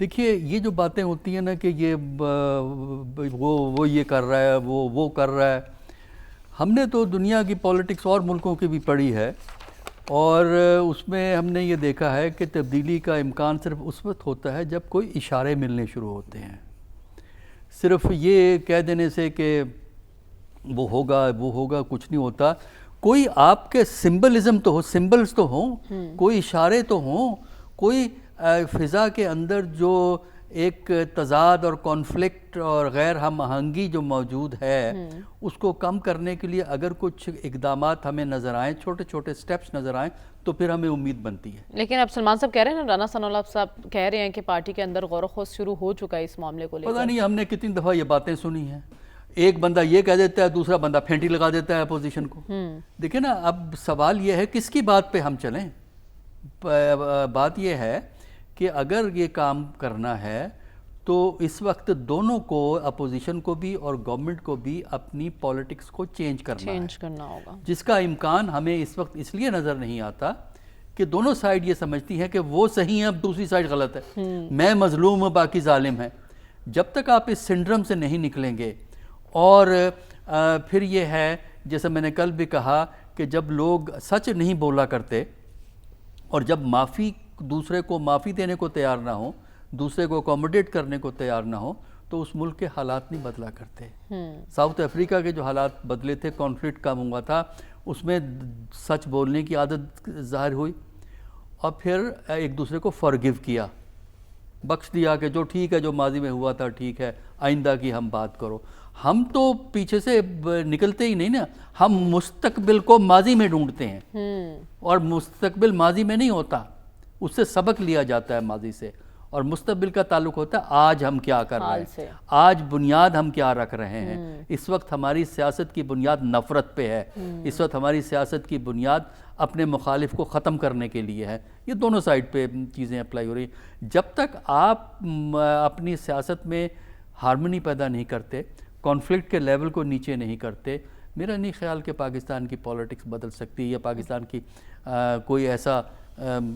دیکھیے یہ جو باتیں ہوتی ہیں نا کہ یہ وہ یہ کر رہا ہے، وہ کر رہا ہے، ہم نے تو دنیا کی پولیٹکس اور ملکوں کی بھی پڑھی ہے، اور اس میں ہم نے یہ دیکھا ہے کہ تبدیلی کا امکان صرف اس وقت ہوتا ہے جب کوئی اشارے ملنے شروع ہوتے ہیں۔ صرف یہ کہہ دینے سے کہ وہ ہوگا کچھ نہیں ہوتا۔ کوئی آپ کے سمبلزم تو ہو، سمبلز تو ہوں، کوئی اشارے تو ہوں، کوئی فضا کے اندر جو ایک تضاد اور کانفلکٹ اور غیر ہم آہنگی جو موجود ہے، اس کو کم کرنے کے لیے اگر کچھ اقدامات ہمیں نظر آئیں، چھوٹے چھوٹے سٹیپس نظر آئیں، تو پھر ہمیں امید بنتی ہے۔ لیکن اب سلمان صاحب کہہ رہے ہیں نا، رانا ثناء اللہ صاحب کہہ رہے ہیں کہ پارٹی کے اندر غور و خوض شروع ہو چکا ہے اس معاملے کو لے کر۔ پتہ نہیں ہم نے کتنی دفعہ یہ باتیں سنی ہیں، ایک بندہ یہ کہہ دیتا ہے، دوسرا بندہ پھینٹی لگا دیتا ہے اپوزیشن کو۔ دیکھیں نا، اب سوال یہ ہے کس کی بات پہ ہم چلیں۔ بات یہ ہے کہ اگر یہ کام کرنا ہے تو اس وقت دونوں کو، اپوزیشن کو بھی اور گورنمنٹ کو بھی، اپنی پولیٹکس کو چینج کرنا ہوگا، جس کا امکان ہمیں اس وقت اس لیے نظر نہیں آتا کہ دونوں سائیڈ یہ سمجھتی ہیں کہ وہ صحیح ہیں، اب دوسری سائیڈ غلط ہے، میں مظلوم ہوں باقی ظالم ہیں۔ جب تک آپ اس سنڈرم سے نہیں نکلیں گے، اور پھر یہ ہے جیسا میں نے کل بھی کہا کہ جب لوگ سچ نہیں بولا کرتے اور جب دوسرے کو معافی دینے کو تیار نہ ہو، دوسرے کو اکوموڈیٹ کرنے کو تیار نہ ہو، تو اس ملک کے حالات نہیں بدلا کرتے۔ ساؤتھ افریقہ کے جو حالات بدلے تھے، کانفلکٹ کم ہوا تھا، اس میں سچ بولنے کی عادت ظاہر ہوئی، اور پھر ایک دوسرے کو فارگیو کیا، بخش دیا کہ جو ٹھیک ہے، جو ماضی میں ہوا تھا ٹھیک ہے، آئندہ کی ہم بات کرو۔ ہم تو پیچھے سے نکلتے ہی نہیں نا، ہم مستقبل کو ماضی میں ڈھونڈتے ہیں، اور مستقبل ماضی میں نہیں ہوتا، اس سے سبق لیا جاتا ہے ماضی سے، اور مستقبل کا تعلق ہوتا ہے آج ہم کیا کر رہے ہیں، آج بنیاد ہم کیا رکھ رہے ہیں۔ اس وقت ہماری سیاست کی بنیاد نفرت پہ ہے، اس وقت ہماری سیاست کی بنیاد اپنے مخالف کو ختم کرنے کے لیے ہے۔ یہ دونوں سائیڈ پہ چیزیں اپلائی ہو رہی ہیں۔ جب تک آپ اپنی سیاست میں ہارمنی پیدا نہیں کرتے، کانفلکٹ کے لیول کو نیچے نہیں کرتے، میرا نہیں خیال کہ پاکستان کی پولیٹکس بدل سکتی ہے، یا پاکستان کی کوئی ایسا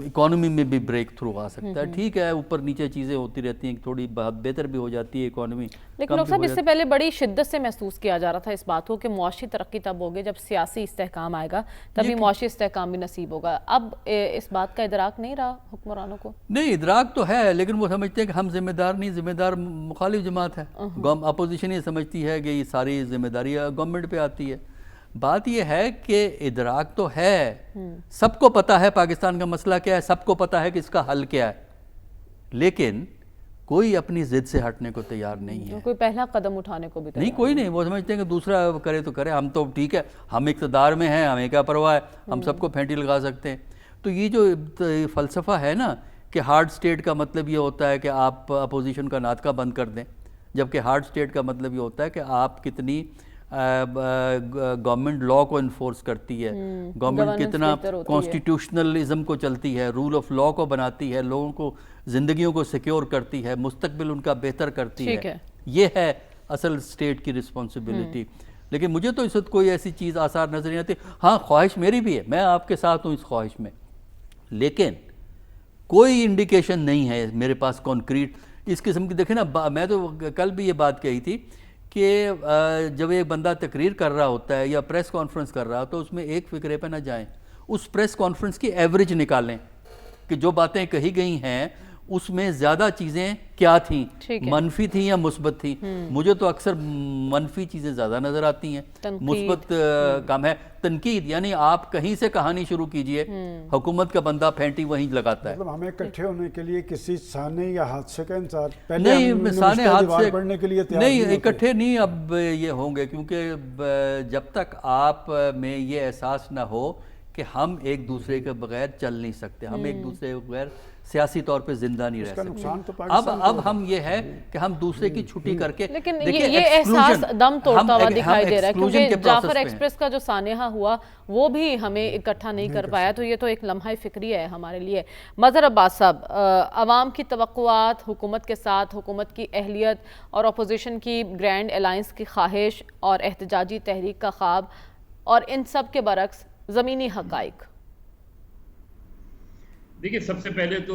اکانومی میں بھی بریک تھرو آ سکتا ہے۔ ٹھیک ہے، اوپر نیچے چیزیں ہوتی رہتی ہیں، تھوڑی بہت بہتر بھی ہو جاتی ہے اکانومی، لیکن ڈاکٹر صاحب اس سے پہلے بڑی شدت سے محسوس کیا جا رہا تھا اس بات کو کہ معاشی ترقی تب ہوگی جب سیاسی استحکام آئے گا، تبھی معاشی استحکام بھی نصیب ہوگا۔ اب اس بات کا ادراک نہیں رہا حکمرانوں کو؟ نہیں، ادراک تو ہے، لیکن وہ سمجھتے ہیں کہ ہم ذمہ دار نہیں، ذمہ دار مخالف جماعت ہے۔ اپوزیشن یہ سمجھتی ہے کہ یہ ساری ذمہ داری گورنمنٹ پہ آتی ہے۔ بات یہ ہے کہ ادراک تو ہے، سب کو پتا ہے پاکستان کا مسئلہ کیا ہے، سب کو پتا ہے کہ اس کا حل کیا ہے، لیکن کوئی اپنی ضد سے ہٹنے کو تیار نہیں ہے، کوئی پہلا قدم اٹھانے کو بھی تیار نہیں، کوئی نہیں۔ وہ سمجھتے ہیں کہ دوسرا کرے تو کرے، ہم تو ٹھیک ہے، ہم اقتدار میں ہیں، ہمیں کیا پرواہ ہے، ہم سب کو پھینٹی لگا سکتے ہیں۔ تو یہ جو فلسفہ ہے نا کہ ہارڈ سٹیٹ کا مطلب یہ ہوتا ہے کہ آپ اپوزیشن کا ناطقہ بند کر دیں، جبکہ ہارڈ سٹیٹ کا مطلب یہ ہوتا ہے کہ آپ کتنی گورنمنٹ لا کو انفورس کرتی ہے، گورنمنٹ کتنا کانسٹیٹیوشنلزم کو چلتی ہے، رول آف لا کو بناتی ہے، لوگوں کو زندگیوں کو سیکیور کرتی ہے، مستقبل ان کا بہتر کرتی ہے۔ یہ ہے اصل سٹیٹ کی رسپانسبلٹی۔ لیکن مجھے تو اس وقت کوئی ایسی چیز آثار نظر نہیں آتی۔ ہاں، خواہش میری بھی ہے، میں آپ کے ساتھ ہوں اس خواہش میں، لیکن کوئی انڈیکیشن نہیں ہے میرے پاس کانکریٹ اس قسم کی۔ دیکھیں نا، میں تو کل بھی یہ بات کہی تھی کہ جب ایک بندہ تقریر کر رہا ہوتا ہے یا پریس کانفرنس کر رہا تو اس میں ایک فقرے پہ نہ جائیں، اس پریس کانفرنس کی ایوریج نکالیں کہ جو باتیں کہی گئی ہیں اس میں زیادہ چیزیں کیا تھیں، منفی تھیں یا مثبت تھیں۔ مجھے تو اکثر منفی چیزیں زیادہ نظر آتی ہیں، مثبت کم ہے۔ تنقید یعنی آپ کہیں سے کہانی شروع کیجئے، حکومت کا بندہ پھینٹی وہیں لگاتا ہے۔ مطلب ہمیں اکٹھے ہونے کے لیے کسی سانے یا حادثے کا انتظار، نہیں، سانے حادثے پڑھنے کے لیے نہیں، اکٹھے نہیں اب یہ ہوں گے، کیونکہ جب تک آپ میں یہ احساس نہ ہو کہ ہم ایک دوسرے کے بغیر چل نہیں سکتے، ہم ایک دوسرے کے بغیر سیاسی طور پہ زندہ نہیں رہ سکتے۔ اب ہم یہ ہے کہ ہم دوسرے کی چھٹی کر کے، لیکن یہ احساس دم توڑتا ہوا دکھائی دے رہا ہے، کیونکہ جعفر ایکسپریس کا جو سانحہ ہوا وہ بھی ہمیں اکٹھا نہیں کر پایا، تو یہ تو ایک لمحہ فکری ہے ہمارے لیے۔ مظہر عباس صاحب، عوام کی توقعات حکومت کے ساتھ، حکومت کی اہلیت اور اپوزیشن کی گرینڈ الائنس کی خواہش اور احتجاجی تحریک کا خواب، اور ان سب کے برعکس زمینی حقائق۔ دیکھیں، سب سے پہلے تو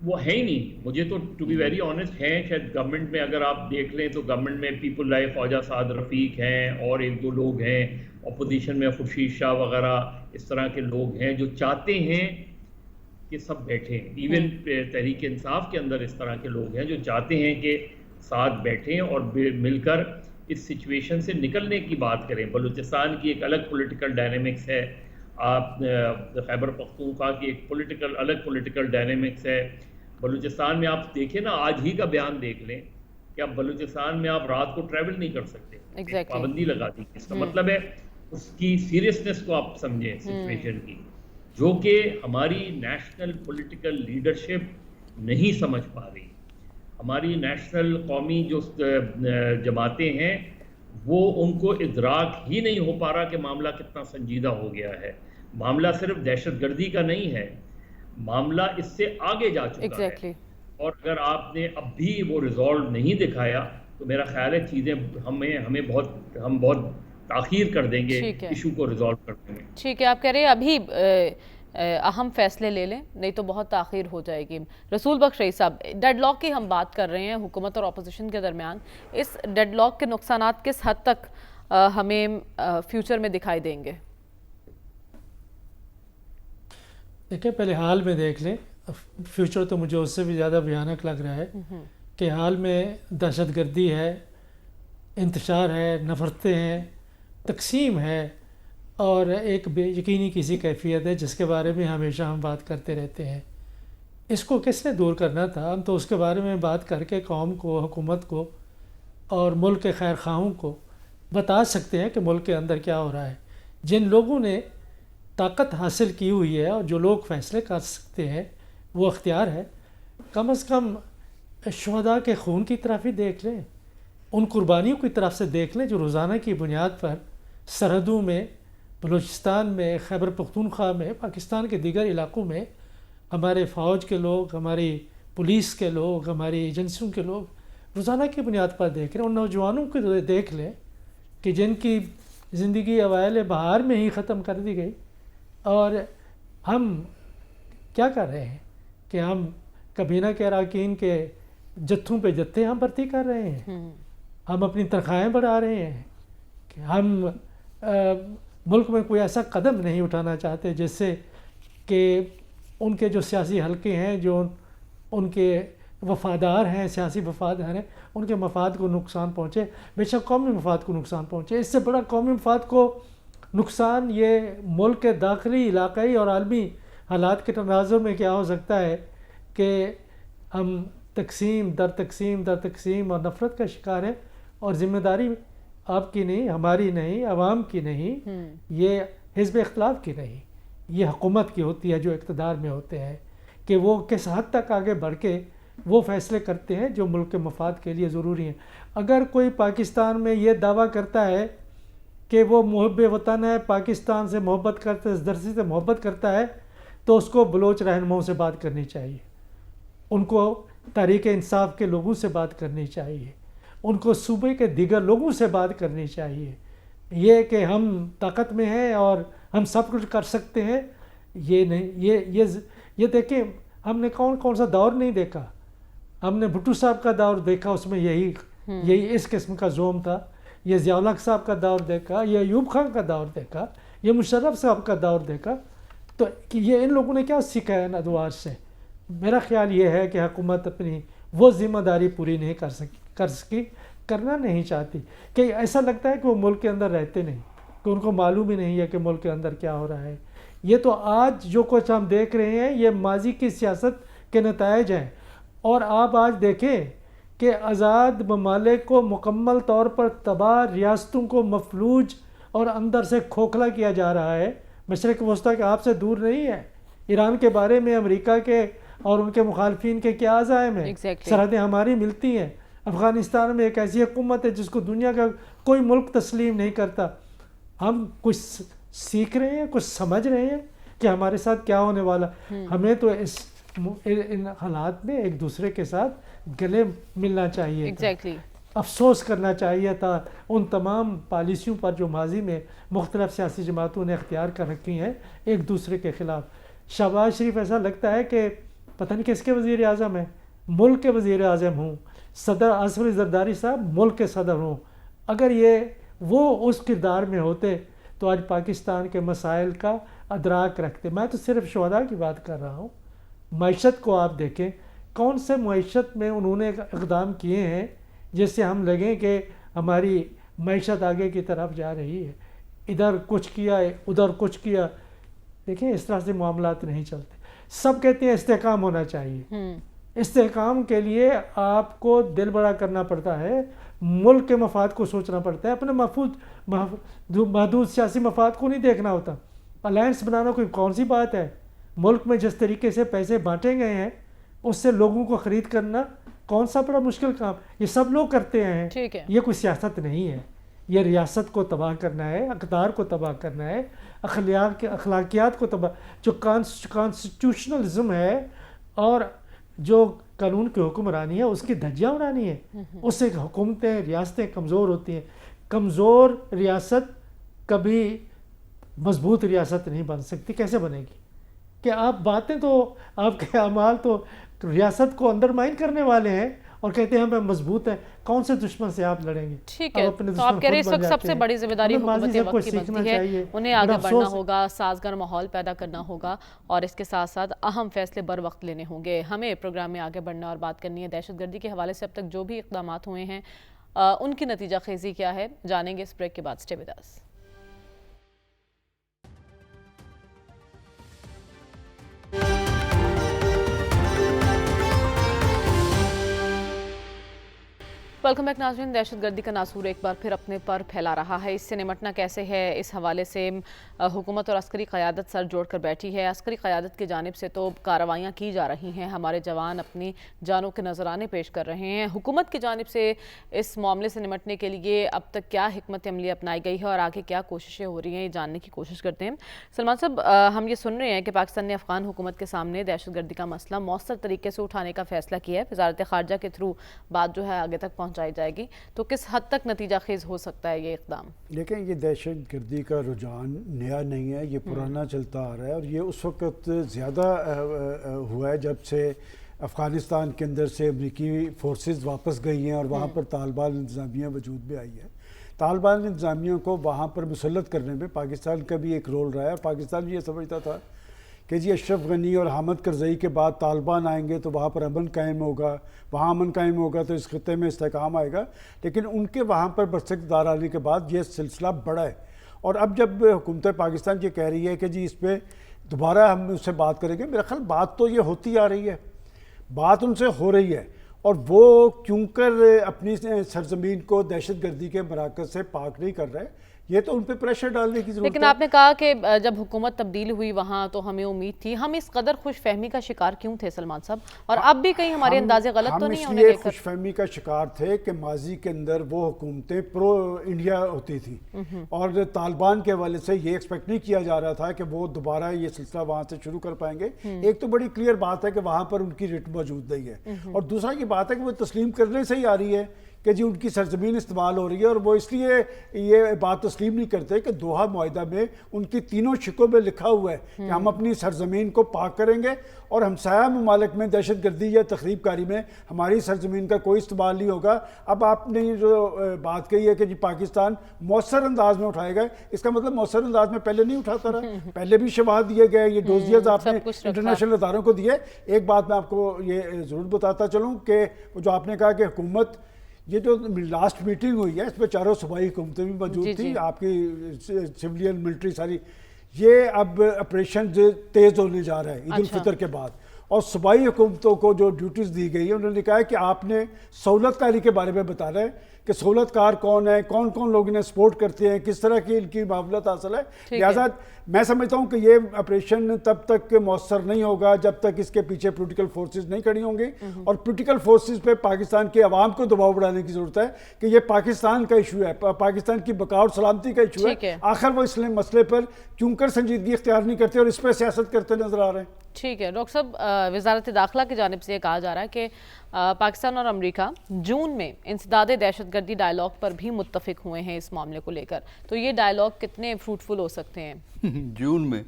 وہ ہے ہی نہیں. مجھے تو ٹو بی ویری آنیسٹ ہیں شاید گورنمنٹ میں، اگر آپ دیکھ لیں تو گورنمنٹ میں پیپل لائک خواجہ سعد رفیق ہیں اور ایک دو لوگ ہیں، اپوزیشن میں خورشید شاہ وغیرہ اس طرح کے لوگ ہیں جو چاہتے ہیں کہ سب بیٹھیں. ایون تحریک انصاف کے اندر اس طرح کے لوگ ہیں جو چاہتے ہیں کہ ساتھ بیٹھیں اور مل کر اس سچویشن سے نکلنے کی بات کریں. بلوچستان کی ایک الگ پولیٹیکل ڈائنامکس ہے، آپ خیبر پختونخوا کی ایک الگ پولیٹیکل ڈائنامکس ہے. بلوچستان میں آپ دیکھیں نا، آج ہی کا بیان دیکھ لیں کہ اب بلوچستان میں آپ رات کو ٹریول نہیں کر سکتے، پابندی لگا دی. اس کا مطلب ہے اس کی سیریسنس کو آپ سمجھیں سچویشن کی، جو کہ ہماری نیشنل پولیٹیکل لیڈرشپ نہیں سمجھ پا رہی. ہماری نیشنل قومی جو جماعتیں ہیں وہ ان کو ادراک ہی نہیں ہو پا رہا کہ معاملہ کتنا سنجیدہ ہو گیا ہے. معاملہ صرف دہشت گردی کا نہیں ہے، معاملہ اس سے آگے جا چکا ہے. اور اگر آپ نے اب بھی وہ ریزالو نہیں دکھایا تو میرا خیال ہے چیزیں ہم بہت تاخیر کر دیں گے ایشو کو ریزالو کرنے میں. ٹھیک ہے، آپ کہہ رہے ہیں ابھی اہم فیصلے لے لیں، نہیں تو بہت تاخیر ہو جائے گی. رسول بخش رئیس صاحب، ڈیڈ لاک کی ہم بات کر رہے ہیں حکومت اور اپوزیشن کے درمیان. اس ڈیڈ لاک کے نقصانات کس حد تک ہمیں فیوچر میں دکھائی دیں گے؟ دیکھیں، پہلے حال میں دیکھ لیں. فیوچر تو مجھے اس سے بھی زیادہ بھیانک لگ رہا ہے کہ حال میں دہشت گردی ہے، انتشار ہے، نفرتیں ہیں، تقسیم ہے، اور ایک بے یقینی کسی کیفیت ہے جس کے بارے میں ہمیشہ ہم بات کرتے رہتے ہیں. اس کو کس نے دور کرنا تھا؟ ہم تو اس کے بارے میں بات کر کے قوم کو، حکومت کو اور ملک کے خیر خواہوں کو بتا سکتے ہیں کہ ملک کے اندر کیا ہو رہا ہے. جن لوگوں نے طاقت حاصل کی ہوئی ہے اور جو لوگ فیصلے کر سکتے ہیں وہ اختیار ہے. کم از کم شہداء کے خون کی طرف ہی دیکھ لیں، ان قربانیوں کی طرف سے دیکھ لیں جو روزانہ کی بنیاد پر سرحدوں میں، بلوچستان میں، خیبر پختونخوا میں، پاکستان کے دیگر علاقوں میں ہمارے فوج کے لوگ، ہماری پولیس کے لوگ، ہماری ایجنسیوں کے لوگ روزانہ کی بنیاد پر دیکھ رہے ہیں. ان نوجوانوں کو دیکھ لیں کہ جن کی زندگی اوائل بہار میں ہی ختم کر دی گئی، اور ہم کیا کر رہے ہیں کہ ہم کابینہ کے اراکین کے جتھوں پہ جتھے ہم بھرتی کر رہے ہیں. ہم اپنی تنخواہیں بڑھا رہے ہیں کہ ہم ملک میں کوئی ایسا قدم نہیں اٹھانا چاہتے جس سے کہ ان کے جو سیاسی حلقے ہیں، جو ان کے وفادار ہیں، سیاسی وفادار ہیں، ان کے مفاد کو نقصان پہنچے. بے شک قومی مفاد کو نقصان پہنچے. اس سے بڑا قومی مفاد کو نقصان یہ ملک کے داخلی، علاقائی اور عالمی حالات کے تناظر میں کیا ہو سکتا ہے کہ ہم تقسیم در تقسیم اور نفرت کا شکار ہیں. اور ذمہ داری آپ کی نہیں، ہماری نہیں، عوام کی نہیں، یہ حزب اختلاف کی نہیں، یہ حکومت کی ہوتی ہے جو اقتدار میں ہوتے ہیں کہ وہ کس حد تک آگے بڑھ کے وہ فیصلے کرتے ہیں جو ملک کے مفاد کے لیے ضروری ہیں. اگر کوئی پاکستان میں یہ دعویٰ کرتا ہے کہ وہ محب وطن ہے، پاکستان سے محبت کرتا ہے، اس دھرتی سے محبت کرتا ہے، تو اس کو بلوچ رہنماؤں سے بات کرنی چاہیے، ان کو تحریک انصاف کے لوگوں سے بات کرنی چاہیے، ان کو صوبے کے دیگر لوگوں سے بات کرنی چاہیے. یہ کہ ہم طاقت میں ہیں اور ہم سب کچھ کر سکتے ہیں، یہ نہیں. یہ دیکھیں، ہم نے کون سا دور نہیں دیکھا. ہم نے بھٹو صاحب کا دور دیکھا، اس میں یہی اس قسم کا زوم تھا. یہ ضیاء الحق صاحب کا دور دیکھا، یہ ایوب خان کا دور دیکھا، یہ مشرف صاحب کا دور دیکھا. تو یہ ان لوگوں نے کیا سیکھا ہے ان ادوار سے؟ میرا خیال یہ ہے کہ حکومت اپنی وہ ذمہ داری پوری نہیں کر سکی، کرنا نہیں چاہتی. کہ ایسا لگتا ہے کہ وہ ملک کے اندر رہتے نہیں، کہ ان کو معلوم ہی نہیں ہے کہ ملک کے اندر کیا ہو رہا ہے. یہ تو آج جو کچھ ہم دیکھ رہے ہیں یہ ماضی کی سیاست کے نتائج ہیں. اور آپ آج دیکھیں کہ آزاد ممالک کو مکمل طور پر تباہ، ریاستوں کو مفلوج اور اندر سے کھوکھلا کیا جا رہا ہے. مشرق وسطیٰ کے آپ سے دور نہیں ہے. ایران کے بارے میں امریکہ کے اور ان کے مخالفین کے کیا عزائم ہیں. سرحدیں ہماری ملتی ہیں. افغانستان میں ایک ایسی حکومت ہے جس کو دنیا کا کوئی ملک تسلیم نہیں کرتا. ہم کچھ سیکھ رہے ہیں، کچھ سمجھ رہے ہیں کہ ہمارے ساتھ کیا ہونے والا. ہمیں تو ان حالات میں ایک دوسرے کے ساتھ گلے ملنا چاہیے تھا. افسوس کرنا چاہیے تھا ان تمام پالیسیوں پر جو ماضی میں مختلف سیاسی جماعتوں نے اختیار کر رکھی ہیں ایک دوسرے کے خلاف. شہباز شریف ایسا لگتا ہے کہ پتہ نہیں کس کے وزیر اعظم ہیں، ملک کے وزیر اعظم ہوں، صدر آصف علی زرداری صاحب ملک کے صدر ہوں. اگر یہ وہ اس کردار میں ہوتے تو آج پاکستان کے مسائل کا ادراک رکھتے. میں تو صرف شہداء کی بات کر رہا ہوں. معیشت کو آپ دیکھیں، کون سے معیشت میں انہوں نے اقدام کیے ہیں جس سے ہم لگیں کہ ہماری معیشت آگے کی طرف جا رہی ہے. ادھر کچھ کیا ہے، ادھر کچھ کیا. دیکھیں اس طرح سے معاملات نہیں چلتے. سب کہتے ہیں استحکام ہونا چاہیے. استحکام کے لیے آپ کو دل بڑا کرنا پڑتا ہے، ملک کے مفاد کو سوچنا پڑتا ہے، اپنے محدود سیاسی مفاد کو نہیں دیکھنا ہوتا. الائنس بنانا کوئی کون سی بات ہے؟ ملک میں جس طریقے سے پیسے بانٹے گئے ہیں اس سے لوگوں کو خرید کرنا کون سا بڑا مشکل کام. یہ سب لوگ کرتے ہیں. یہ کوئی سیاست نہیں ہے. یہ ریاست کو تباہ کرنا ہے، اقدار کو تباہ کرنا ہے، اخلاقیات کو تباہ. جو کانسٹیٹیوشنلزم ہے اور جو قانون کی حکمرانی ہے اس کی دھجیاں اڑانی ہے. اس سے حکومتیں، ریاستیں کمزور ہوتی ہیں. کمزور ریاست کبھی مضبوط ریاست نہیں بن سکتی. کیسے بنے گی؟ کہ آپ باتیں تو، آپ کے اعمال تو ریاست کو انڈرمائن کرنے والے ہیں اور کہتے ہیں ہم مضبوط ہیں. کون سے دشمن سے آپ لڑیں گے؟ ٹھیک ہے، تو آپ کہہ رہے ہیں اس وقت سب سے بڑی ذمہ داری حکومت وقت کی بنتی ہے. انہیں آگے بڑھنا ہوگا، سازگار ماحول پیدا کرنا ہوگا اور اس کے ساتھ ساتھ اہم فیصلے بر وقت لینے ہوں گے. ہمیں پروگرام میں آگے بڑھنا اور بات کرنی ہے دہشت گردی کے حوالے سے اب تک جو بھی اقدامات ہوئے ہیں ان کی نتیجہ خیزی کیا ہے، جانیں گے اس بریک کے بعد. Stay with us. Welcome back ناظرین. دہشت گردی کا ناسور ایک بار پھر اپنے پر پھیلا رہا ہے. اس سے نمٹنا کیسے ہے، اس حوالے سے حکومت اور عسکری قیادت سر جوڑ کر بیٹھی ہے. عسکری قیادت کی جانب سے تو کارروائیاں کی جا رہی ہیں، ہمارے جوان اپنی جانوں کے نذرانے پیش کر رہے ہیں. حکومت کی جانب سے اس معاملے سے نمٹنے کے لیے اب تک کیا حکمت عملی اپنائی گئی ہے اور آگے کیا کوششیں ہو رہی ہیں، یہ جاننے کی کوشش کرتے ہیں. سلمان صاحب، ہم یہ سن رہے ہیں کہ پاکستان نے افغان حکومت کے سامنے دہشت گردی کا مسئلہ مؤثر طریقے سے اٹھانے کا فیصلہ کیا ہے. وزارت خارجہ کے تھرو بات جو ہے آگے تک پہنچائی جائے گی. تو کس حد تک نتیجہ خیز ہو سکتا ہے یہ اقدام؟ دیکھیں، یہ دہشت گردی کا رجحان نیا نہیں ہے، یہ پرانا چلتا آ رہا ہے اور یہ اس وقت زیادہ ہوا ہے جب سے افغانستان کے اندر سے امریکی فورسز واپس گئی ہیں اور وہاں پر طالبان انتظامیہ وجود میں آئی ہے. طالبان انتظامیہ کو وہاں پر مسلط کرنے میں پاکستان کا بھی ایک رول رہا ہے اور پاکستان یہ سمجھتا تھا کہ جی اشرف غنی اور حامد کرزئی کے بعد طالبان آئیں گے تو وہاں پر امن قائم ہوگا، وہاں امن قائم ہوگا تو اس خطے میں استحکام آئے گا. لیکن ان کے وہاں پر برسکدار آنے کے بعد یہ سلسلہ بڑھا ہے اور اب جب حکومت پاکستان یہ کہہ رہی ہے کہ جی اس پہ دوبارہ ہم اس سے بات کریں گے، میرا خیال بات تو یہ ہوتی آ رہی ہے، بات ان سے ہو رہی ہے اور وہ کیوں کر اپنی سرزمین کو دہشت گردی کے مراکز سے پاک نہیں کر رہے. یہ تو ان پہ پریشر ڈالنے کی ضرورت ہے. لیکن آپ نے کہا کہ جب حکومت تبدیل ہوئی وہاں تو ہمیں امید تھی. ہم اس قدر خوش فہمی کا شکار کیوں تھے سلمان صاحب؟ اور اب بھی کہیں ہمارے اندازے غلط تو نہیں ہیں؟ ہم اس لیے خوش فہمی کا شکار تھے کہ ماضی کے اندر وہ حکومتیں پرو انڈیا ہوتی تھی اور طالبان کے حوالے سے یہ ایکسپیکٹ نہیں کیا جا رہا تھا کہ وہ دوبارہ یہ سلسلہ وہاں سے شروع کر پائیں گے. ایک تو بڑی کلیئر بات ہے کہ وہاں پر ان کی رٹ موجود نہیں ہے اور دوسرا یہ بات ہے کہ وہ تسلیم کرنے سے ہی آ رہی ہے کہ جی ان کی سرزمین استعمال ہو رہی ہے اور وہ اس لیے یہ بات تسلیم نہیں کرتے کہ دوحہ معاہدہ میں ان کی تینوں شقوں میں لکھا ہوا ہے کہ ہم اپنی سرزمین کو پاک کریں گے اور ہمسایہ ممالک میں دہشت گردی یا تخریب کاری میں ہماری سرزمین کا کوئی استعمال نہیں ہوگا. اب آپ نے جو بات کہی ہے کہ جی پاکستان مؤثر انداز میں اٹھائے گا، اس کا مطلب مؤثر انداز میں پہلے نہیں اٹھاتا رہا. پہلے بھی شواہد دیے گئے، یہ ڈوزیئرز آپ نے انٹرنیشنل اداروں کو دیے. ایک بات میں آپ کو یہ ضرور بتاتا چلوں کہ جو آپ نے کہا کہ حکومت، یہ جو لاسٹ میٹنگ ہوئی ہے اس میں چاروں صوبائی حکومتیں بھی موجود تھیں، آپ کی سویلین ملٹری ساری. یہ اب آپریشن تیز ہونے جا رہا ہے عید الفطر کے بعد اور صوبائی حکومتوں کو جو ڈیوٹیز دی گئی ہیں انہوں نے کہا کہ آپ نے سہولت کاری کے بارے میں بتا رہے ہیں کہ سہولت کار کون ہے، کون کون لوگ انہیں سپورٹ کرتے ہیں، کس طرح کی ان کی معاملات حاصل ہے. لہٰذا میں سمجھتا ہوں کہ یہ آپریشن تب تک مؤثر نہیں ہوگا جب تک اس کے پیچھے پولیٹیکل فورسز نہیں کھڑی ہوں گی اور پولیٹیکل فورسز پہ پاکستان کے عوام کو دباؤ بڑھانے کی ضرورت ہے کہ یہ پاکستان کا ایشو ہے، پاکستان کی بقا اور سلامتی کا ایشو ہے. آخر وہ اس مسئلے پر کیوں کر سنجیدگی اختیار نہیں کرتے اور اس پہ سیاست کرتے نظر آ رہے ہیں. ٹھیک ہے ڈاکٹر صاحب، وزارت داخلہ کی جانب سے یہ کہا جا رہا ہے کہ پاکستان اور امریکہ جون میں انسداد دہشت گردی ڈائیلاگ پر بھی متفق ہوئے ہیں اس معاملے کو لے کر. تو یہ ڈائیلاگ کتنے فروٹفل ہو سکتے ہیں؟ جون میں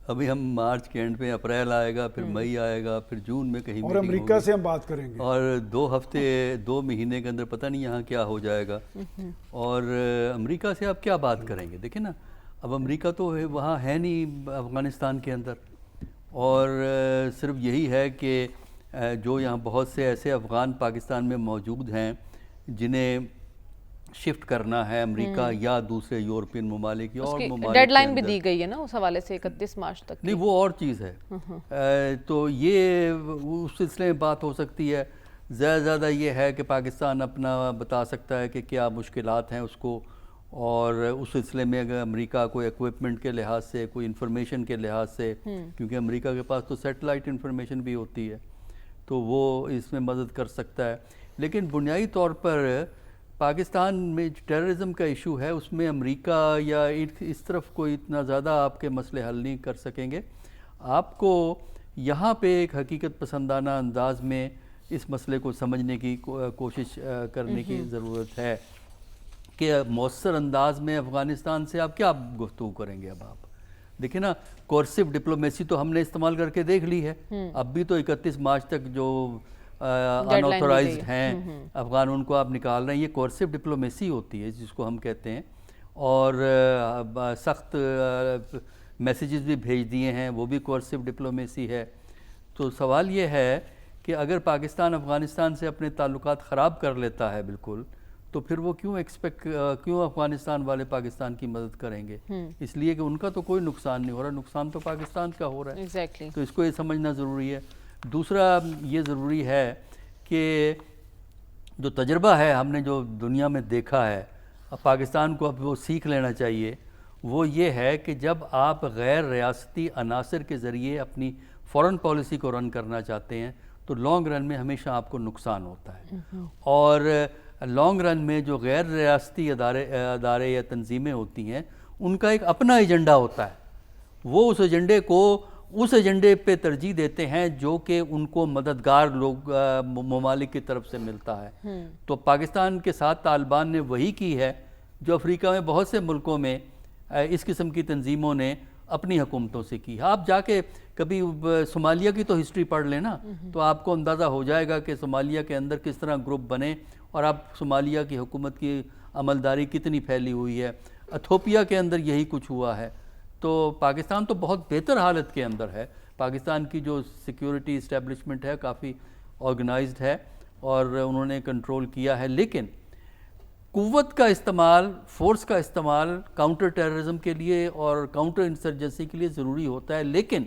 ابھی ہم مارچ کے اینڈ پہ اپریل آئے گا، پھر مئی آئے گا، پھر جون میں کہیں اور میٹنگ امریکہ ہوگی، سے ہم بات کریں گے، اور 2 ہفتے 2 مہینے کے اندر پتہ نہیں یہاں کیا ہو جائے گا، اور امریکہ سے آپ کیا بات کریں گے؟ دیکھیں نا، اب امریکہ تو وہاں ہے نہیں افغانستان کے اندر، اور صرف یہی ہے کہ جو یہاں بہت سے ایسے افغان پاکستان میں موجود ہیں جنہیں شفٹ کرنا ہے امریکہ یا دوسرے یورپین ممالک یا اور ممالک ڈیڈ لائن کے بھی اندر۔ دی گئی ہے نا اس حوالے سے 31 مارچ تک نہیں وہ اور چیز ہے، تو یہ اس سلسلے میں بات ہو سکتی ہے۔ زیادہ زیادہ یہ ہے کہ پاکستان اپنا بتا سکتا ہے کہ کیا مشکلات ہیں اس کو، اور اس سلسلے میں اگر امریکہ کوئی ایکوپمنٹ کے لحاظ سے، کوئی انفارمیشن کے لحاظ سے، کیونکہ امریکہ کے پاس تو سیٹلائٹ انفارمیشن بھی ہوتی ہے، تو وہ اس میں مدد کر سکتا ہے۔ لیکن بنیادی طور پر پاکستان میں جو ٹیررزم کا ایشو ہے اس میں امریکہ یا اس طرف کوئی اتنا زیادہ آپ کے مسئلے حل نہیں کر سکیں گے۔ آپ کو یہاں پہ ایک حقیقت پسندانہ انداز میں اس مسئلے کو سمجھنے کی کوشش کرنے کی ضرورت ہے کہ مؤثر انداز میں افغانستان سے آپ کیا گفتگو کریں گے۔ اب آپ دیکھیں نا، کورسو ڈپلومیسی تو ہم نے استعمال کر کے دیکھ لی ہے، اب بھی تو 31 مارچ تک جو انآتھورائزڈ ہیں افغان ان کو آپ نکال رہے ہیں، یہ کورسو ڈپلومیسی ہوتی ہے جس کو ہم کہتے ہیں، اور سخت میسیجز بھی بھیج دیے ہیں، وہ بھی کورسو ڈپلومیسی ہے۔ تو سوال یہ ہے کہ اگر پاکستان افغانستان سے اپنے تعلقات خراب کر لیتا ہے بالکل، تو پھر وہ کیوں افغانستان والے پاکستان کی مدد کریں گے؟ اس لیے کہ ان کا تو کوئی نقصان نہیں ہو رہا، نقصان تو پاکستان کا ہو رہا ہے۔ ایگزیکٹلی، تو اس کو یہ سمجھنا ضروری ہے۔ دوسرا یہ ضروری ہے کہ جو تجربہ ہے ہم نے جو دنیا میں دیکھا ہے، اب پاکستان کو اب وہ سیکھ لینا چاہیے، وہ یہ ہے کہ جب آپ غیر ریاستی عناصر کے ذریعے اپنی فورن پالیسی کو رن کرنا چاہتے ہیں تو لانگ رن میں ہمیشہ آپ کو نقصان ہوتا ہے، اور لانگ رن میں جو غیر ریاستی ادارے یا تنظیمیں ہوتی ہیں ان کا ایک اپنا ایجنڈا ہوتا ہے، وہ اس ایجنڈے کو اس ایجنڈے پہ ترجیح دیتے ہیں جو کہ ان کو مددگار لوگ ممالک کی طرف سے ملتا ہے۔ تو پاکستان کے ساتھ طالبان نے وہی کی ہے جو افریقہ میں بہت سے ملکوں میں اس قسم کی تنظیموں نے اپنی حکومتوں سے کی۔ آپ جا کے کبھی صومالیہ کی تو ہسٹری پڑھ لیں نا، تو آپ کو اندازہ ہو جائے گا کہ صومالیہ کے اندر کس طرح گروپ بنے، اور اب صومالیہ کی حکومت کی عملداری کتنی پھیلی ہوئی ہے۔ ایتھوپیا کے اندر یہی کچھ ہوا ہے۔ تو پاکستان تو بہت بہتر حالت کے اندر ہے، پاکستان کی جو سیکیورٹی اسٹیبلشمنٹ ہے کافی آرگنائزڈ ہے اور انہوں نے کنٹرول کیا ہے، لیکن قوت کا استعمال، فورس کا استعمال کاؤنٹر ٹیررزم کے لیے اور کاؤنٹر انسرجنسی کے لیے ضروری ہوتا ہے، لیکن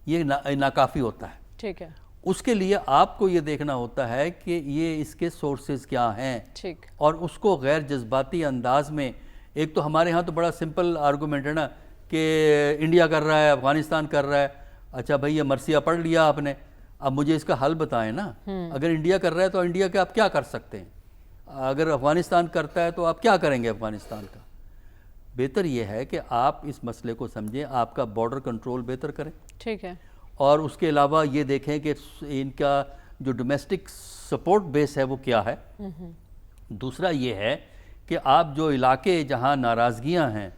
یہ ناکافی ہوتا ہے۔ ٹھیک ہے، اس کے لیے آپ کو یہ دیکھنا ہوتا ہے کہ یہ اس کے سورسز کیا ہیں، ٹھیک، اور اس کو غیر جذباتی انداز میں، ایک تو ہمارے ہاں تو بڑا سمپل آرگومنٹ ہے نا کہ انڈیا کر رہا ہے، افغانستان کر رہا ہے، اچھا بھائی یہ مرثیہ پڑھ لیا آپ نے، اب مجھے اس کا حل بتائیں نا۔ اگر انڈیا کر رہا ہے تو انڈیا کے آپ کیا کر سکتے ہیں، اگر افغانستان کرتا ہے تو آپ کیا کریں گے افغانستان کا؟ بہتر یہ ہے کہ آپ اس مسئلے کو سمجھیں، آپ کا بارڈر کنٹرول بہتر کریں، ٹھیک ہے، اور اس کے علاوہ یہ دیکھیں کہ ان کا جو ڈومیسٹک سپورٹ بیس ہے وہ کیا ہے۔ دوسرا یہ ہے کہ آپ جو علاقے جہاں ناراضگیاں ہیں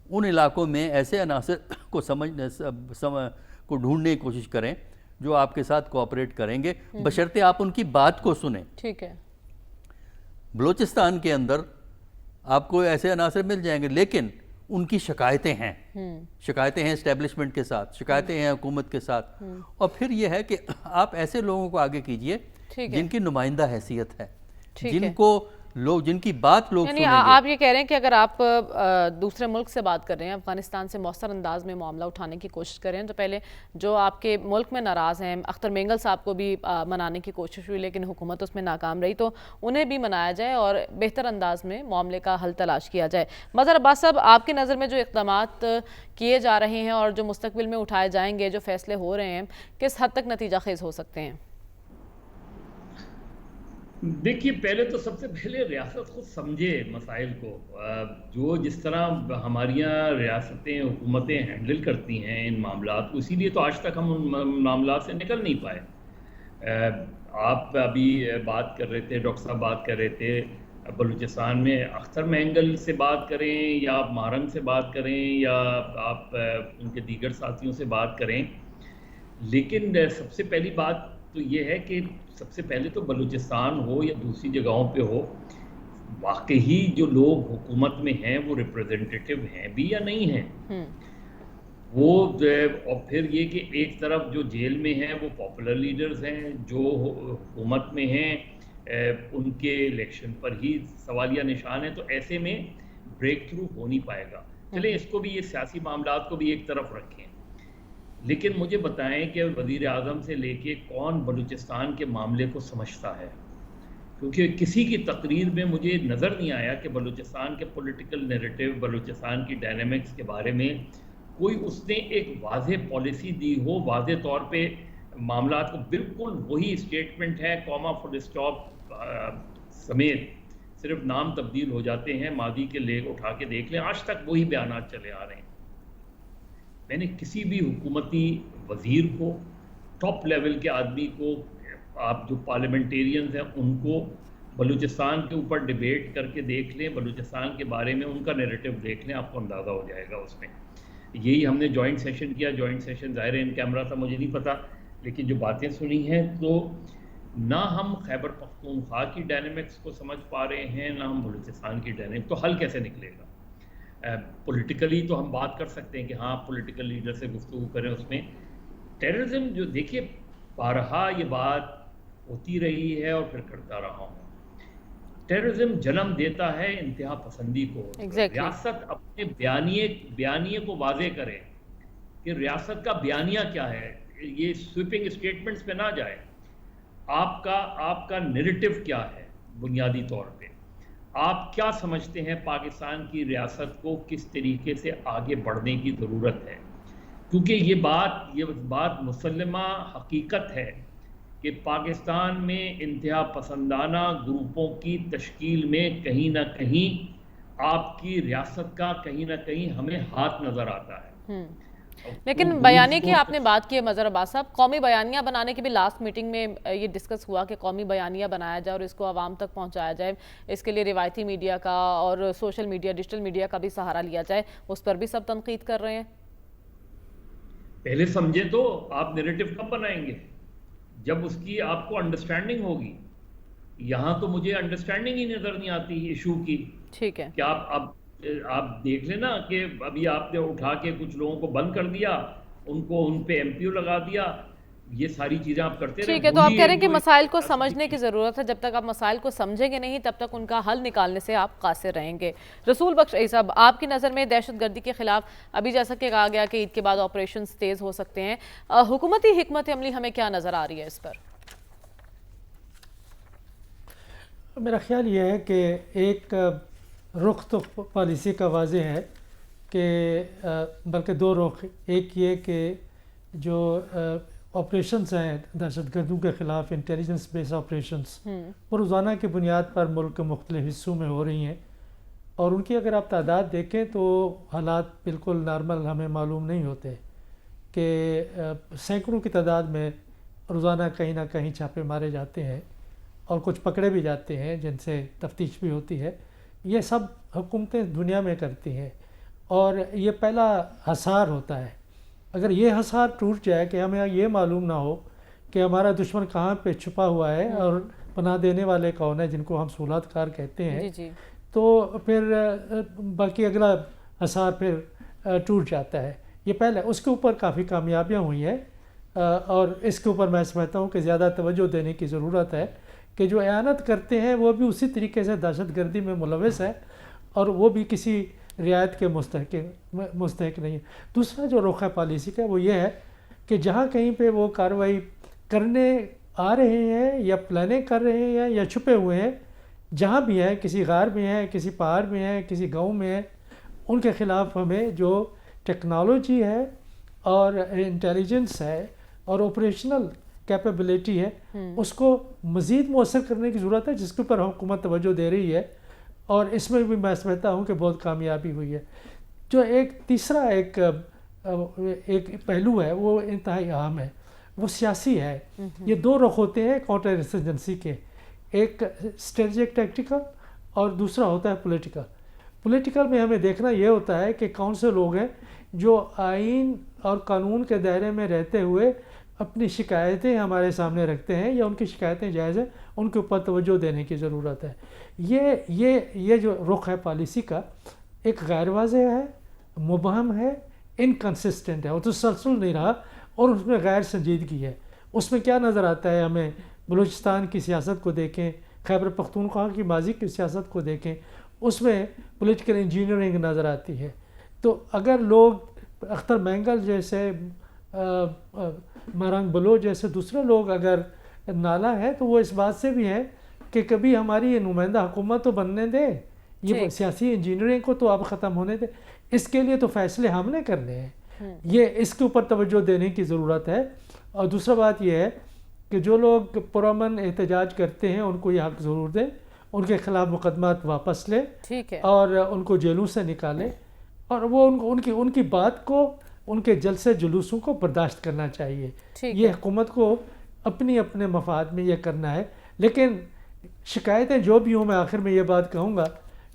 ان علاقوں میں ایسے عناصر کو کو ڈھونڈنے کی کوشش کریں جو آپ کے ساتھ کوآپریٹ کریں گے، بشرطے آپ ان کی بات کو سنیں۔ ٹھیک ہے، بلوچستان کے اندر آپ کو ایسے عناصر مل جائیں گے، لیکن ان کی شکایتیں ہیں، شکایتیں ہیں اسٹیبلشمنٹ کے ساتھ، شکایتیں ہیں حکومت کے ساتھ، اور پھر یہ ہے کہ آپ ایسے لوگوں کو آگے کیجئے جن کی نمائندہ حیثیت ہے، جن کو لوگ، جن کی بات لوگ یعنی سنیں گے۔ آپ یہ کہہ رہے ہیں کہ اگر آپ دوسرے ملک سے بات کر رہے ہیں، افغانستان سے مؤثر انداز میں معاملہ اٹھانے کی کوشش کر رہے ہیں، تو پہلے جو آپ کے ملک میں ناراض ہیں، اختر مینگل صاحب کو بھی منانے کی کوشش ہوئی لیکن حکومت اس میں ناکام رہی، تو انہیں بھی منایا جائے اور بہتر انداز میں معاملے کا حل تلاش کیا جائے۔ مظہر عباس صاحب، آپ کی نظر میں جو اقدامات کیے جا رہے ہیں اور جو مستقبل میں اٹھائے جائیں گے، جو فیصلے ہو رہے ہیں، کس حد تک نتیجہ خیز ہو سکتے ہیں؟ دیکھیے، پہلے تو سب سے پہلے ریاست خود سمجھے مسائل کو، جو جس طرح ہماری ریاستیں، حکومتیں ہینڈل کرتی ہیں ان معاملات کو، اسی لیے تو آج تک ہم ان معاملات سے نکل نہیں پائے۔ آپ ابھی بات کر رہے تھے، ڈاکٹر صاحب بات کر رہے تھے بلوچستان میں اختر مینگل سے بات کریں یا آپ مارنگ سے بات کریں یا آپ ان کے دیگر ساتھیوں سے بات کریں، لیکن سب سے پہلی بات تو یہ ہے کہ سب سے پہلے تو بلوچستان ہو یا دوسری جگہوں پہ ہو، واقعی جو لوگ حکومت میں ہیں وہ ریپریزنٹیٹیو ہیں بھی یا نہیں ہیں. وہ اور پھر یہ کہ ایک طرف جو جیل میں ہیں وہ پاپولر لیڈرز ہیں، جو حکومت میں ہیں ان کے الیکشن پر ہی سوالیہ نشان ہے، تو ایسے میں بریک تھرو ہو نہیں پائے گا. چلیں اس کو بھی، یہ سیاسی معاملات کو بھی ایک طرف رکھیں، لیکن مجھے بتائیں کہ وزیر اعظم سے لے کے کون بلوچستان کے معاملے کو سمجھتا ہے؟ کیونکہ کسی کی تقریر میں مجھے نظر نہیں آیا کہ بلوچستان کے پولیٹیکل نیریٹو، بلوچستان کی ڈائنامکس کے بارے میں کوئی اس نے ایک واضح پالیسی دی ہو. واضح طور پہ معاملات کو بالکل وہی اسٹیٹمنٹ ہے، کوما فل اسٹاپ سمیت، صرف نام تبدیل ہو جاتے ہیں. ماضی کے لے اٹھا کے دیکھ لیں، آج تک وہی بیانات چلے آ رہے ہیں. میں نے کسی بھی حکومتی وزیر کو، ٹاپ لیول کے آدمی کو، آپ جو پارلیمنٹیرینز ہیں ان کو بلوچستان کے اوپر ڈیبیٹ کر کے دیکھ لیں، بلوچستان کے بارے میں ان کا نیریٹو دیکھ لیں، آپ کو اندازہ ہو جائے گا. اس میں یہی ہم نے جوائنٹ سیشن کیا. جوائنٹ سیشن ظاہر ہے ان کیمرہ تھا، مجھے نہیں پتا، لیکن جو باتیں سنی ہیں تو نہ ہم خیبر پختونخوا کی ڈائنامکس کو سمجھ پا رہے ہیں، نہ ہم بلوچستان کی ڈائنامکس. تو حل کیسے نکلے گا؟ پولیٹیکلی تو ہم بات کر سکتے ہیں کہ ہاں پولیٹیکل لیڈر سے گفتگو کریں. اس میں ٹیررزم جو دیکھیے بارہا یہ بات ہوتی رہی ہے اور پھر کرتا رہا ہوں، ٹیررزم جنم دیتا ہے انتہا پسندی کو. ریاست اپنے بیانیے کو واضح کرے کہ ریاست کا بیانیہ کیا ہے، یہ سویپنگ اسٹیٹمنٹس پہ نہ جائے. آپ کا نیریٹو کیا ہے؟ بنیادی طور پہ آپ کیا سمجھتے ہیں پاکستان کی ریاست کو کس طریقے سے آگے بڑھنے کی ضرورت ہے؟ کیونکہ یہ بات مسلمہ حقیقت ہے کہ پاکستان میں انتہا پسندانہ گروپوں کی تشکیل میں کہیں نہ کہیں آپ کی ریاست کا کہیں نہ کہیں ہمیں ہاتھ نظر آتا ہے. لیکن بیانیے کی آپ نے بات کی ہے مظہر عباس صاحب، قومی بیانیہ بنانے کی بھی لاسٹ میٹنگ میں یہ ڈسکس ہوا کہ قومی بیانیہ بنایا جائے اور اس کو عوام تک پہنچایا جائے. اس کے لیے روایتی میڈیا کا اور سوشل میڈیا، ڈیجیٹل میڈیا کا بھی سہارا لیا جائے. اس پر بھی سب تنقید کر رہے ہیں. پہلے سمجھے تو آپ نیریٹو کب بنائیں گے؟ جب اس کی آپ کو انڈرسٹینڈنگ ہوگی. یہاں تو مجھے انڈرسٹینڈنگ ہی نظر نہیں آتی ایشو کی. ٹھیک ہے، کہ آپ دیکھ لیں نا کہ ابھی آپ نے اٹھا کے کچھ لوگوں کو بند کر دیا، ان پہ ایم پی او لگا دیا، یہ ساری چیزیں آپ کرتے رہے. ٹھیک ہے، تو آپ کہہ رہے ہیں کہ مسائل کو سمجھنے کی ضرورت ہے. جب تک آپ مسائل کو سمجھیں گے نہیں تب تک ان کا حل نکالنے سے آپ قاصر رہیں گے. رسول بخش صاحب، آپ کی نظر میں دہشت گردی کے خلاف ابھی جیسا کہ کہا گیا کہ عید کے بعد آپریشنز تیز ہو سکتے ہیں، حکومتی حکمت عملی ہمیں کیا نظر آ رہی ہے اس پر؟ میرا خیال یہ ہے کہ ایک رخ تو پالیسی کا واضح ہے کہ بلکہ دو رخ. ایک یہ کہ جو آپریشنز ہیں دہشت گردوں کے خلاف، انٹیلیجنس بیس آپریشنز، وہ روزانہ کی بنیاد پر ملک کے مختلف حصوں میں ہو رہی ہیں، اور ان کی اگر آپ تعداد دیکھیں تو حالات بالکل نارمل ہمیں معلوم نہیں ہوتے کہ سینکڑوں کی تعداد میں روزانہ کہیں نہ کہیں چھاپے مارے جاتے ہیں اور کچھ پکڑے بھی جاتے ہیں جن سے تفتیش بھی ہوتی ہے. یہ سب حکومتیں دنیا میں کرتی ہیں اور یہ پہلا حصار ہوتا ہے. اگر یہ حصار ٹوٹ جائے کہ ہمیں یہ معلوم نہ ہو کہ ہمارا دشمن کہاں پہ چھپا ہوا ہے اور پناہ دینے والے کون ہیں جن کو ہم صولات کار کہتے ہیں، تو پھر باقی اگلا حصار پھر ٹوٹ جاتا ہے. یہ پہلے اس کے اوپر کافی کامیابیاں ہوئی ہیں اور اس کے اوپر میں سمجھتا ہوں کہ زیادہ توجہ دینے کی ضرورت ہے کہ جو اعانت کرتے ہیں وہ بھی اسی طریقے سے دہشت گردی میں ملوث ہے اور وہ بھی کسی رعایت کے مستحق نہیں ہے. دوسرا جو رخ ہے پالیسی کا وہ یہ ہے کہ جہاں کہیں پہ وہ کارروائی کرنے آ رہے ہیں یا پلاننگ کر رہے ہیں یا چھپے ہوئے ہیں، جہاں بھی ہیں، کسی غار میں ہیں، کسی پہاڑ میں ہیں، کسی گاؤں میں ہیں، ان کے خلاف ہمیں جو ٹیکنالوجی ہے اور انٹیلیجنس ہے اور آپریشنل کیپیبلٹی ہے اس کو مزید مؤثر کرنے کی ضرورت ہے، جس کے اوپر حکومت توجہ دے رہی ہے اور اس میں بھی میں سمجھتا ہوں کہ بہت کامیابی ہوئی ہے. جو ایک تیسرا ایک پہلو ہے وہ انتہائی اہم ہے، وہ سیاسی ہے. یہ دو رخ ہوتے ہیں کاؤنٹر انسرجنسی کے، ایک اسٹریٹجک ٹیکٹیکل اور دوسرا ہوتا ہے پولیٹیکل. پولیٹیکل میں ہمیں دیکھنا یہ ہوتا ہے کہ کون سے لوگ ہیں جو آئین اور قانون کے دائرے میں رہتے ہوئے اپنی شکایتیں ہمارے سامنے رکھتے ہیں یا ان کی شکایتیں جائز ہیں, ان کے اوپر توجہ دینے کی ضرورت ہے. یہ جو رخ ہے پالیسی کا ایک غیر واضح ہے, مبہم ہے, انکنسسٹنٹ ہے, وہ تسلسل نہیں رہا اور اس میں غیر سنجیدگی ہے. اس میں کیا نظر آتا ہے ہمیں؟ بلوچستان کی سیاست کو دیکھیں, خیبر پختونخوا کی ماضی کی سیاست کو دیکھیں, اس میں پولیٹیکل انجینئرنگ نظر آتی ہے. تو اگر لوگ اختر مینگل جیسے, مہرنگ بلوچ جیسے دوسرے لوگ اگر نالا ہے تو وہ اس بات سے بھی ہے کہ کبھی ہماری یہ نمائندہ حکومت تو بننے دے, یہ سیاسی انجینئرنگ کو تو اب ختم ہونے دے. اس کے لیے تو فیصلے ہم نے کرنے ہیں, یہ اس کے اوپر توجہ دینے کی ضرورت ہے. اور دوسرا بات یہ ہے کہ جو لوگ پرامن احتجاج کرتے ہیں ان کو یہ حق ضرور دیں, ان کے خلاف مقدمات واپس لیں اور ان کو جیلوں سے نکالیں, اور وہ ان کی بات کو, ان کے جلسے جلوسوں کو برداشت کرنا چاہیے. یہ حکومت کو اپنے مفاد میں یہ کرنا ہے. لیکن شکایتیں جو بھی ہوں, میں آخر میں یہ بات کہوں گا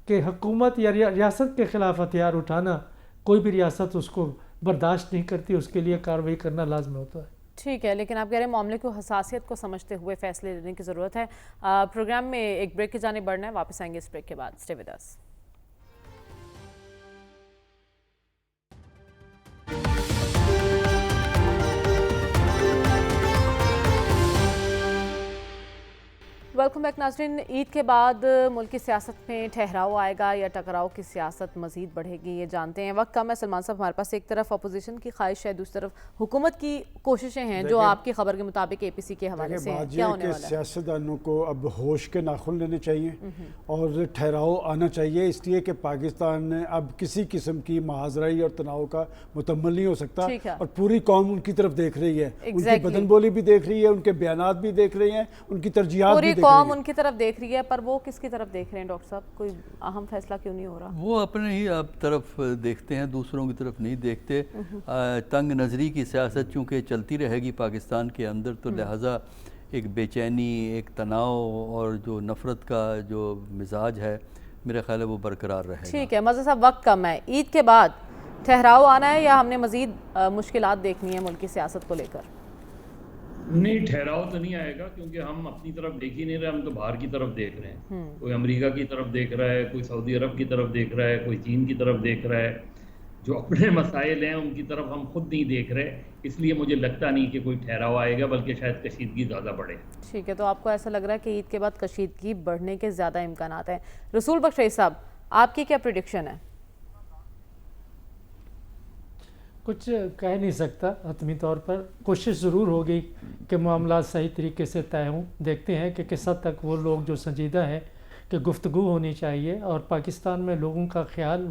کہ حکومت یا ریاست کے خلاف ہتھیار اٹھانا کوئی بھی ریاست اس کو برداشت نہیں کرتی, اس کے لیے کارروائی کرنا لازم ہوتا ہے. ٹھیک ہے, لیکن آپ کہہ رہے ہیں معاملے کو حساسیت کو سمجھتے ہوئے فیصلے لینے کی ضرورت ہے. پروگرام میں ایک بریک کی جانب بڑھنا ہے, واپس آئیں گے اس بریک کے بعد. Stay with us. Welcome back ناظرین. عید کے بعد ملک کی سیاست میں ٹھہراؤ آئے گا یا ٹکراؤ کی سیاست مزید بڑھے گی, یہ جانتے ہیں. وقت کم ہے سلمان صاحب ہمارے پاس. ایک طرف اپوزیشن کی خواہش ہے, دوسری طرف حکومت کی کوششیں ہیں جو آپ کی خبر کے مطابق اے پی سی کے حوالے سے ہیں. کیا ہونے والا ہے؟ سیاستدانوں کو اب ہوش کے ناخن لینے چاہیے اور ٹھہراؤ آنا چاہیے, اس لیے کہ پاکستان اب کسی قسم کی محاذرائی اور تناؤ کا متمل نہیں ہو سکتا, اور پوری قوم ان کی طرف دیکھ رہی ہے, ان کی بدن بولی بھی دیکھ رہی ہے, ان کے بیانات بھی دیکھ رہی ہیں, ان کی ترجیحات بھی دیکھ رہی ہیں. قوم ان کی طرف دیکھ رہی ہے, پر وہ کس کی طرف دیکھ رہے ہیں ڈاکٹر صاحب؟ کوئی اہم فیصلہ کیوں نہیں ہو رہا؟ وہ اپنے ہی طرف دیکھتے ہیں, دوسروں کی طرف نہیں دیکھتے. تنگ نظری کی سیاست چونکہ چلتی رہے گی پاکستان کے اندر, تو لہٰذا ایک بے چینی, ایک تناؤ اور جو نفرت کا جو مزاج ہے میرا خیال ہے وہ برقرار رہے گا. ٹھیک ہے مزہ صاحب, وقت کم ہے. عید کے بعد ٹھہراؤ آنا ہے یا ہم نے مزید مشکلات دیکھنی ہے ملک کی سیاست کو لے کر؟ نہیں, ٹھہراؤ تو نہیں آئے گا, کیونکہ ہم اپنی طرف دیکھ ہی نہیں رہے, ہم تو باہر کی طرف دیکھ رہے ہیں. کوئی امریکہ کی طرف دیکھ رہا ہے, کوئی سعودی عرب کی طرف دیکھ رہا ہے, کوئی چین کی طرف دیکھ رہا ہے. جو اپنے مسائل ہیں ان کی طرف ہم خود نہیں دیکھ رہے, اس لیے مجھے لگتا نہیں کہ کوئی ٹھہراؤ آئے گا, بلکہ شاید کشیدگی زیادہ بڑھے. ٹھیک ہے, تو آپ کو ایسا لگ رہا ہے کہ عید کے بعد کشیدگی بڑھنے کے زیادہ امکانات ہیں. رسول بخش رئیس صاحب, آپ کی کیا پریڈکشن ہے؟ کچھ کہہ نہیں سکتا حتمی طور پر. کوشش ضرور ہوگی کہ معاملات صحیح طریقے سے طے ہوں. دیکھتے ہیں کہ کس حد تک وہ لوگ جو سنجیدہ ہیں کہ گفتگو ہونی چاہیے, اور پاکستان میں لوگوں کا خیال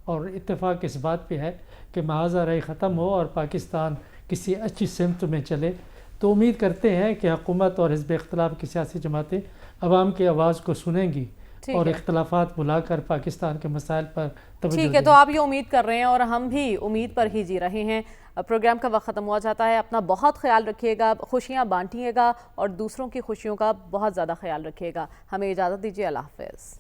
اور اتفاق اس بات پہ ہے کہ محاذرائی ختم ہو اور پاکستان کسی اچھی سمت میں چلے. تو امید کرتے ہیں کہ حکومت اور حزب اختلاف کی سیاسی جماعتیں عوام کی آواز کو سنیں گی اور اختلافات بھلا کر پاکستان کے مسائل پر توجہ دیں. ٹھیک ہے, تو آپ یہ امید کر رہے ہیں اور ہم بھی امید پر ہی جی رہے ہیں. پروگرام کا وقت ختم ہوا جاتا ہے. اپنا بہت خیال رکھیے گا, خوشیاں بانٹیے گا اور دوسروں کی خوشیوں کا بہت زیادہ خیال رکھیے گا. ہمیں اجازت دیجیے, اللہ حافظ.